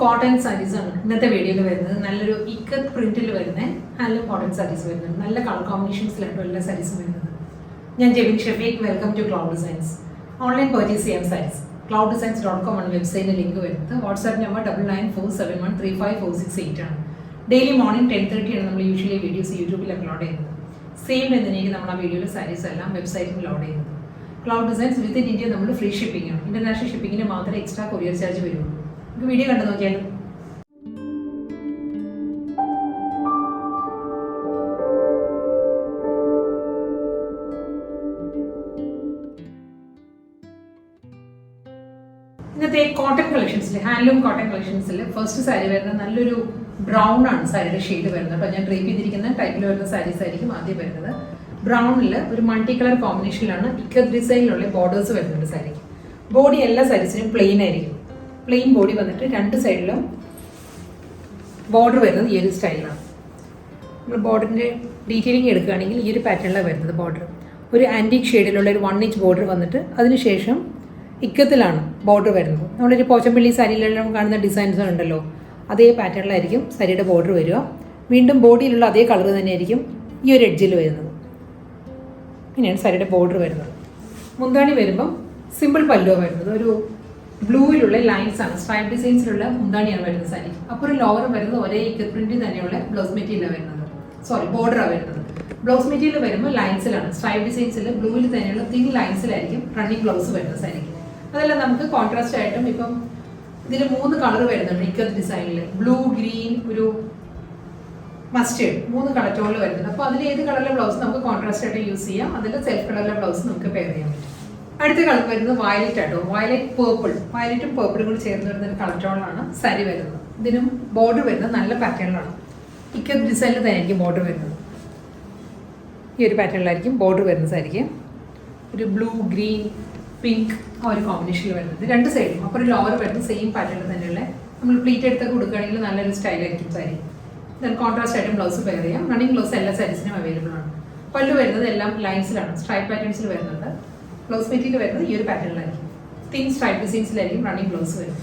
cotton sarees ആണ് ഇന്നത്തെ വീഡിയോയിൽ വരുന്നത്. നല്ലൊരു ഇക്കത്ത് പ്രിന്റിൽ വരുന്ന ഹാൻഡ്ലൂം കോട്ടൺ സാരീസ് വരുന്നത്. നല്ല കളർ കോമ്പിനേഷൻസിലാണ് എല്ലാ സാരീസും വരുന്നത്. ഞാൻ Jebin Shafeeq, welcome to cloud designs. Online purchase ചെയ്യാൻ സാരീസ് clouddesigns.com ആണ് വെബ്സൈറ്റിൽ ലിങ്ക് വരുന്നത്. വാട്സ്ആപ്പ് നമ്പർ 9947135468 ആണ്. ഡെയിലി മോർണിംഗ് 10:30 ആണ് നമ്മൾ യൂഷ്വലി വീഡിയോസ് യൂട്യൂബിൽ അപ്ലോഡ് ചെയ്യുന്നത്. സെയിം എന്നതിനേക്ക് നമ്മൾ ആ വീഡിയോയിൽ സാരീസ് എല്ലാം വെബ്സൈറ്റിൽ ലോഡ് ചെയ്യുന്നത്. ക്ലൗഡ് ഡിസൈൻസ് വിത്തിൻ ഇന്ത്യ നമ്മൾ ഫ്രീ ഷിപ്പിംഗ് ആണ്. ഇന്റർനാഷണൽ ഷിപ്പിംഗിന് മാത്രമേ എക്സ്ട്രാ കൊറിയർ ചാർജ് വരുള്ളൂ. നമുക്ക് വീഡിയോ കണ്ടു നോക്കിയാലും. ഇന്നത്തെ കോട്ടൺ കളക്ഷൻസിൽ, ഹാൻഡ്ലൂം കോട്ടൺ കളക്ഷൻസിൽ ഫസ്റ്റ് സാരി വരുന്നത് നല്ലൊരു ബ്രൗൺ ആണ് സാരിയുടെ ഷെയ്ഡ് വരുന്നത്. അപ്പോൾ ഞാൻ ഡ്രേപ്പ് ചെയ്തിരിക്കുന്ന ടൈപ്പിൽ വരുന്ന സാരീസ് ആയിരിക്കും ആദ്യം വരുന്നത്. ബ്രൗണിൽ ഒരു മൾട്ടി കളർ കോമ്പിനേഷനിലാണ് ഇക്കത്ത് ഡിസൈനിലുള്ള ബോർഡേഴ്സ് വരുന്നുണ്ട് സാരിക്ക്. ബോഡി എല്ലാ സാരീസിനും പ്ലെയിൻ ആയിരിക്കും. പ്ലെയിൻ ബോഡി വന്നിട്ട് രണ്ട് സൈഡിലും ബോർഡർ വരുന്നത് ഈ ഒരു സ്റ്റൈലാണ്. നമ്മൾ ബോർഡറിൻ്റെ ഡീറ്റെയിലിംഗ് എടുക്കുകയാണെങ്കിൽ ഈ ഒരു പാറ്റേണിലാണ് വരുന്നത്. ബോർഡർ ഒരു ആൻറ്റിക് ഷെയ്ഡിലുള്ള ഒരു 1 ഇഞ്ച് ബോർഡർ വന്നിട്ട് അതിനുശേഷം ഇക്കത്തിലാണ് ബോർഡർ വരുന്നത്. നമ്മളൊരു പോച്ചമ്പള്ളി സാരിയിലെല്ലാം കാണുന്ന ഡിസൈൻസ് ഉണ്ടല്ലോ, അതേ പാറ്റേണിലായിരിക്കും സാരിയുടെ ബോർഡർ വരിക. വീണ്ടും ബോഡിയിലുള്ള അതേ കളർ തന്നെയായിരിക്കും ഈ ഒരു എഡ്ജിൽ വരുന്നത്. ഇങ്ങനെയാണ് സാരിയുടെ ബോർഡർ വരുന്നത്. മുന്താണി വരുമ്പം സിമ്പിൾ പല്ലുവ വരുന്നത്. ഒരു ബ്ലൂവിലുള്ള ലൈൻസ് ആണ്, സ്ട്രൈപ്പ് ഡിസൈൻസിലുള്ള മുന്താണിയാണ് വരുന്നത് സാരി. അപ്പോൾ ഒരു ലോവർ വരുന്നത് ഒരേ ഇക്കത്ത് പ്രിന്റിൽ തന്നെയുള്ള ബ്ലൗസ് മെറ്റീരിയലാണ് വരുന്നത്. ബോർഡറാണ് വരുന്നത്. ബ്ലൗസ് മെറ്റീരിയൽ വരുമ്പോൾ ലൈൻസിലാണ്, സ്ട്രൈപ്പ് ഡിസൈൻസിൽ ബ്ലൂവിൽ തന്നെയുള്ള തിൻ ലൈൻസിലായിരിക്കും റണ്ണിങ് ബ്ലൗസ് വരുന്നത് സാരിക്ക്. അതെല്ലാം നമുക്ക് കോൺട്രാസ്റ്റ് ആയിട്ടും ഇപ്പം ഇതിൽ 3 കളർ വരുന്നുണ്ട് ഇക്കത്ത് ഡിസൈനിൽ. ബ്ലൂ, ഗ്രീൻ, ഒരു മസ്റ്റേർഡ്, 3 കളർ ടോണിൽ വരുന്നുണ്ട്. അപ്പോൾ അതിൽ ഏത് കളറിലെ ബ്ലൗസ് നമുക്ക് കോൺട്രാസ്റ്റ് ആയിട്ട് യൂസ് ചെയ്യാം. അതിൽ സെൽഫ് കളറിലെ ബ്ലൗസ് നമുക്ക് പെയർ ചെയ്യാൻ പറ്റും. അടുത്ത കളർ വരുന്നത് വയലറ്റ് ആട്ടോ. വയലറ്റ് പേർപ്പിൾ, വയലറ്റും പേർപ്പിളും കൂടി ചേർന്ന് വരുന്ന ഒരു കളർ ടോണാണ് സാരി വരുന്നത്. ഇതിനും ബോർഡർ വരുന്നത് നല്ല പാറ്റേണിലാണ്. ഇക്കത്ത് ഡിസൈനിൽ തന്നെ ആയിരിക്കും ബോർഡർ വരുന്നത്. ഈ ഒരു പാറ്റേണിലായിരിക്കും ബോർഡർ വരുന്ന സാരിക്ക്. ഒരു ബ്ലൂ, ഗ്രീൻ, പിങ്ക് ആ ഒരു കോമ്പിനേഷനിൽ വരുന്നത്. 2 സൈഡും. അപ്പോൾ ഒരു ലോവർ വരുന്നത് സെയിം പാറ്റേണിൽ തന്നെയുള്ള, നമ്മൾ പ്ലീറ്റ് എടുത്തൊക്കെ കൊടുക്കുകയാണെങ്കിൽ നല്ലൊരു സ്റ്റൈലായിരിക്കും സാരി. ദെൻ കോൺട്രാസ്റ്റ് ആയിട്ടും ബ്ലൗസ് പെയർ ചെയ്യാം. റണ്ണിങ് ബ്ലൗസ് എല്ലാ സാരീസിനും അവൈലബിൾ ആണ്. പല്ലു വരുന്നത് എല്ലാം ലൈൻസിലാണ്, സ്ട്രൈപ്പ് പാറ്റേൺസിൽ വരുന്നുണ്ട്. ബ്ലൗസ് മെറ്റീരിയൽ വരുന്നത് ഈ ഒരു പാറ്റേണിലായിരിക്കും. തിൻ സ്ട്രൈപ്പ് ഡിസൈൻസിലായിരിക്കും റണ്ണിങ് ബ്ലൗസ് വരുന്നത്.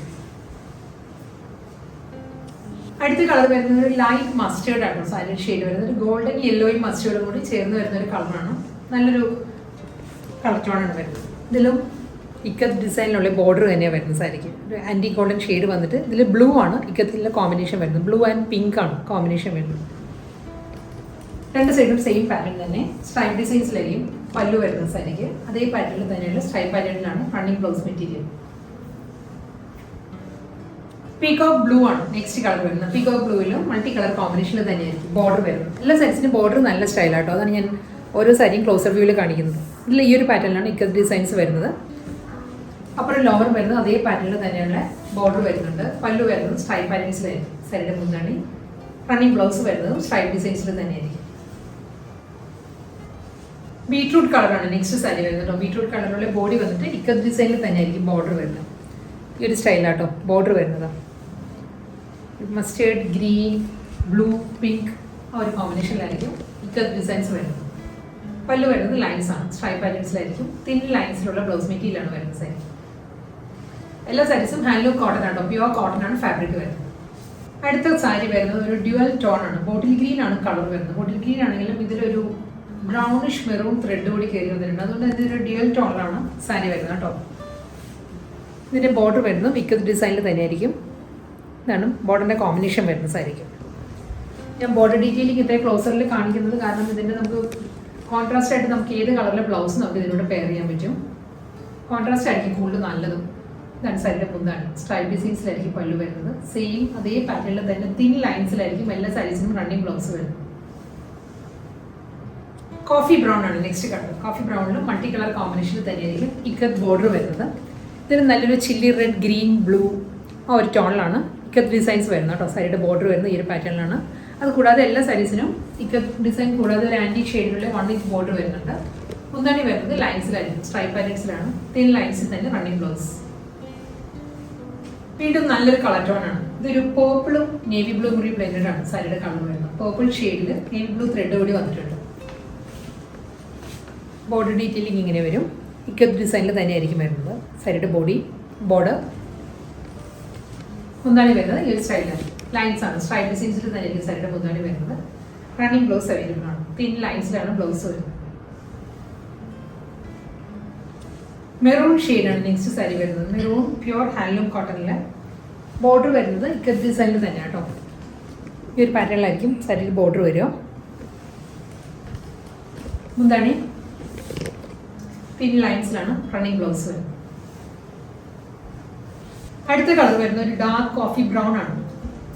അടുത്ത കളർ വരുന്നത് ഒരു ലൈറ്റ് മസ്റ്റേർഡ് ആണ് സാരിയുടെ ഷെയ്ഡ് വരുന്നത്. ഒരു ഗോൾഡൻ യെല്ലോയും മസ്റ്റേർഡും കൂടി ചേർന്ന് വരുന്ന ഒരു കളറാണ്. നല്ലൊരു കളർ ടോണാണ് വരുന്നത്. ഇതിലും ഇക്കത്ത് ഡിസൈനിലുള്ള ബോർഡർ തന്നെയാണ് വരുന്നത് സാരിക്ക്. ഒരു ആൻറ്റി ഗോൾഡൻ ഷെയ്ഡ് വന്നിട്ട് ഇതിൽ ബ്ലൂ ആണ് ഇക്കത്തിലുള്ള കോമ്പിനേഷൻ വരുന്നത്. ബ്ലൂ ആൻഡ് പിങ്ക് ആണ് കോമ്പിനേഷൻ വരുന്നത്. 2 സൈഡും സെയിം പാറ്റേൺ തന്നെ, സ്ട്രൈപ്പ് ഡിസൈൻസിലായിരിക്കും പല്ലു വരുന്നത് സാരിക്ക്. അതേ പാറ്റേണിൽ തന്നെയുള്ള സ്ട്രൈപ്പ് പാറ്റേണിലാണ് running blouse material. Peacock blue ആണ് നെക്സ്റ്റ് കളർ വരുന്നത്. പീകോക്ക് ബ്ലൂവിലും മൾട്ടി കളർ കോമ്പിനേഷനിൽ തന്നെയായിരിക്കും ബോർഡർ വരുന്നത്. എല്ലാ സാരീസിനും ബോർഡർ നല്ല സ്റ്റൈലാട്ടോ. അതാണ് ഞാൻ ഓരോ സാരിയും ക്ലോസർ വ്യൂവിൽ കാണിക്കുന്നത്. ഇതിൽ ഈ ഒരു പാറ്റേണിലാണ് ഇക്കത്ത് ഡിസൈൻസ് വരുന്നത്. അപ്പോൾ ലോവർ വരുന്നത് അതേ പാറ്റേണിൽ തന്നെയുള്ള ബോർഡർ വരുന്നുണ്ട്. പല്ലു വരുന്നത് സ്ട്രൈപ്പ് പാറ്റേൺസിലായിരിക്കും സാരിയുടെ മുന്താണി. റണ്ണിങ് ബ്ലൗസ് വരുന്നതും സ്ട്രൈപ്പ് ഡിസൈൻസിൽ തന്നെയായിരിക്കും. ബീട്രൂട്ട് കളറാണ് നെക്സ്റ്റ് സാരി വരുന്നത്. ബീട്രൂട്ട് കളറുള്ള ബോഡി വന്നിട്ട് ഇക്കത്ത് ഡിസൈനിൽ തന്നെയായിരിക്കും ബോർഡർ വരുന്നത്. ഈ ഒരു സ്റ്റൈലാട്ടോ ബോർഡർ വരുന്നത്. മസ്റ്റേർഡ്, ഗ്രീൻ, ബ്ലൂ, പിങ്ക് ആ ഒരു കോമ്പിനേഷനിലായിരിക്കും ഇക്കത്ത് ഡിസൈൻസ് വരുന്നത്. പല്ലു വരുന്നത് ലൈൻസ് ആണ്, സ്ട്രൈപ്പ് പാറ്റേൺസിലായിരിക്കും. തിൻ ലൈൻസിലുള്ള ബ്ലൗസ് മെറ്റീരിയലാണ് വരുന്നത് സാരി. എല്ലാ സാരീസും ഹാൻഡ്ലൂം കോട്ടൺ ആട്ടോ, പ്യുവർ കോട്ടൺ ആണ് ഫാബ്രിക് വരുന്നത്. അടുത്ത സാരി വരുന്നത് ഒരു ഡ്യുവൽ ടോൺ ആണ്. ബോട്ടിൽ ഗ്രീൻ ആണ് കളർ വരുന്നത്. ബോട്ടിൽ ഗ്രീൻ ആണെങ്കിലും ഇതിലൊരു ബ്രൗണിഷ് മെറൂൺ ത്രെഡ് കൂടി കയറി വന്നിട്ടുണ്ട്. അതുകൊണ്ട് ഇതൊരു ഡ്യുവൽ ടോണിലാണ് സാരി വരുന്നത് കേട്ടോ. ഇതിൻ്റെ ബോർഡർ വരുന്നത് ഇക്കത്ത് ഡിസൈനിൽ തന്നെയായിരിക്കും. ഇതാണ് ബോർഡറിൻ്റെ കോമ്പിനേഷൻ വരുന്നത് സാരിക്ക്. ഞാൻ ബോർഡർ ഡീറ്റെയിലിംഗ് ഇത്രയും ക്ലോസറിൽ കാണിക്കുന്നത് കാരണം ഇതിൻ്റെ നമുക്ക് കോൺട്രാസ്റ്റ് ആയിട്ട് നമുക്ക് ഏത് കളറിലെ ബ്ലൗസ് നമുക്ക് ഇതിലൂടെ പെയർ ചെയ്യാൻ പറ്റും. കോൺട്രാസ്റ്റ് ആയിരിക്കും കൂടുതൽ നല്ലതും. ഇതാണ് സാരിയുടെ മുന്താണി. സ്ട്രൈപ്പ് ഡിസൈൻസിലായിരിക്കും പല്ലു വരുന്നത്. സെയിം അതേ പാറ്റേണിൽ തന്നെ തിൻ ലൈൻസിലായിരിക്കും എല്ലാ സാരീസിനും റണ്ണിങ് ബ്ലൗസ് വരുന്നത്. കോഫി ബ്രൗൺ ആണ് നെക്സ്റ്റ് കളർ. കോഫി ബ്രൗണിലും മൾട്ടി കളർ കോമ്പിനേഷനിൽ തന്നെയായിരിക്കും ഇക്കത്ത് ബോർഡർ വരുന്നത്. ഇതിന് നല്ലൊരു ചില്ലി റെഡ്, ഗ്രീൻ, ബ്ലൂ ആ ഒരു ടോണിലാണ് ഇക്കത്ത് ഡിസൈൻസ് വരുന്നത് കേട്ടോ. സാരിയുടെ ബോർഡർ വരുന്നത് ഈ ഒരു പാറ്റേണിലാണ്. അത് കൂടാതെ എല്ലാ സാരീസിനും ഇക്കത്ത് ഡിസൈൻ കൂടാതെ ഒരു ആൻറ്റി ഷെയ്ഡിലുള്ള 1 ഇഞ്ച് ബോർഡർ വരുന്നുണ്ട്. മുന്താണി വരുന്നത് ലൈൻസിലായിരിക്കും, സ്ട്രൈപ്പ് പാറ്റേൺസിലാണ്. തിൻ ലൈൻസിൽ തന്നെ റണ്ണിങ് ബ്ലൗസ്. വീണ്ടും നല്ലൊരു കളർ ടോൺ ആണ്. ഇതൊരു പേർപ്പിളും നേവി ബ്ലൂ കൂടി ബ്ലെൻഡഡ് ആണ് സാരിയുടെ കളർ വരുന്നത്. പേർപ്പിൾ ഷെയ്ഡിൽ നേവി ബ്ലൂ ത്രെഡ് കൂടി വന്നിട്ടുണ്ട്. ബോർഡർ ഡീറ്റെയിലിംഗ് ഇങ്ങനെ വരും. ഇക്കത്ത് ഡിസൈനിൽ തന്നെയായിരിക്കും വരുന്നത് സാരിയുടെ ബോർഡർ. മുന്താണി വരുന്നത് ഈ ഒരു സ്റ്റൈലാണ്. ലൈൻസ് ആണ്, സ്ട്രൈപ്പ് ഡിസൈൻസിൽ തന്നെയായിരിക്കും സാരിയുടെ മുന്താണി വരുന്നത്. റണ്ണിങ് ബ്ലൗസ് അവൈലബിൾ ആണ്. തിൻ ലൈൻസിലാണ് ബ്ലൗസ് വരുന്നത്. മെറൂൺ ഷെയ്ഡാണ് നെക്സ്റ്റ് സാരി വരുന്നത്. മെറൂൺ പ്യുവർ ഹാൻഡ്ലൂം കോട്ടണിൽ ബോർഡർ വരുന്നത് ഇക്കത്ത് ഡിസൈനിൽ തന്നെയാണ് കേട്ടോ. ഈ ഒരു പാറ്റേണിലായിരിക്കും സാരിയിൽ ബോർഡർ വരിക. മുന്താണി തിൻ ലൈൻസിലാണ് റണ്ണിങ് ബ്ലൗസ് വരുന്നത്. അടുത്ത കളർ വരുന്ന ഒരു ഡാർക്ക് കോഫി ബ്രൗൺ ആണ്.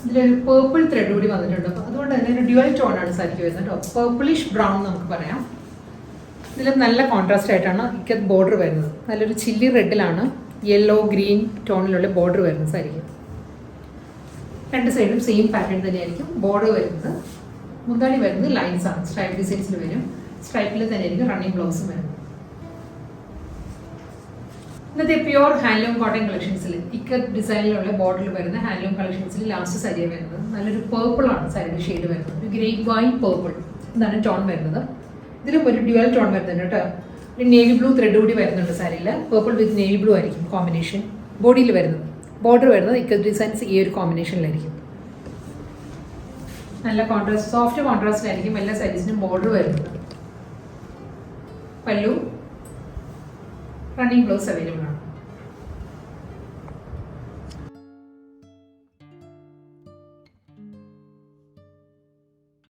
ഇതിലൊരു പേർപ്പിൾ ത്രെഡ് കൂടി വന്നിട്ടുണ്ട്. അപ്പോൾ അതുകൊണ്ട് തന്നെ ഒരു ഡ്യുവൽ ടോൺ ആണ് സാരിക്ക് വരുന്നത് കേട്ടോ. പേർപ്പിളിഷ് ബ്രൗൺ നമുക്ക് പറയാം. ഇതിൽ നല്ല കോൺട്രാസ്റ്റ് ആയിട്ടാണ് ഇക്കത്ത് ബോർഡർ വരുന്നത്. നല്ലൊരു ചില്ലി റെഡിലാണ് യെല്ലോ ഗ്രീൻ ടോണിലുള്ള ബോർഡർ വരുന്നത് സാരിക്ക്. രണ്ട് സൈഡും സെയിം പാറ്റേൺ തന്നെയായിരിക്കും ബോർഡർ വരുന്നത്. മുന്താണി വരുന്നത് ലൈൻസ് ആണ്, സ്ട്രൈപ്പ് ഡിസൈൻസിൽ വരും. സ്ട്രൈപ്പിൽ തന്നെയായിരിക്കും റണ്ണിങ് ബ്ലൗസും വരുന്നത്. ഇന്നത്തെ പ്യുവർ ഹാൻഡ്ലൂം കോട്ടൺ കളക്ഷൻസിൽ ഇക്കത്ത് ഡിസൈനിലുള്ള ബോർഡറിൽ വരുന്ന ഹാൻഡ്ലൂം കളക്ഷൻസിൽ ലാസ്റ്റ് സാരിയാണ് വരുന്നത്. നല്ലൊരു പേർപ്പിൾ ആണ് സാരിയുടെ ഷെയ്ഡ് വരുന്നത്. ഒരു ഗ്രേപ്പ് വൈൻ പേർപ്പിൾ ഇതാണ് ടോൺ വരുന്നത്. ഇതിലും ഒരു ഡ്യുവൽ ടോൺ വരുന്നുണ്ട് കേട്ടോ. ഒരു നേവി ബ്ലൂ ത്രെഡ് കൂടി വരുന്നുണ്ട് സാരിയിൽ. പേർപ്പിൾ വിത്ത് നേവി ബ്ലൂ ആയിരിക്കും കോമ്പിനേഷൻ. ബോഡിയിൽ വരുന്നത് ബോർഡർ വരുന്നത് ഇക്കത്ത് ഡിസൈൻസ് ഈ ഒരു കോമ്പിനേഷനിലായിരിക്കും. നല്ല കോൺട്രാസ്റ്റ്, സോഫ്റ്റ് കോൺട്രാസ്റ്റിലായിരിക്കും എല്ലാ സാരീസിനും ബോർഡർ വരുന്നത്. പല്ലു റണ്ണിങ് ബ്ലൗസ് അവൈലബിൾ ആണ്.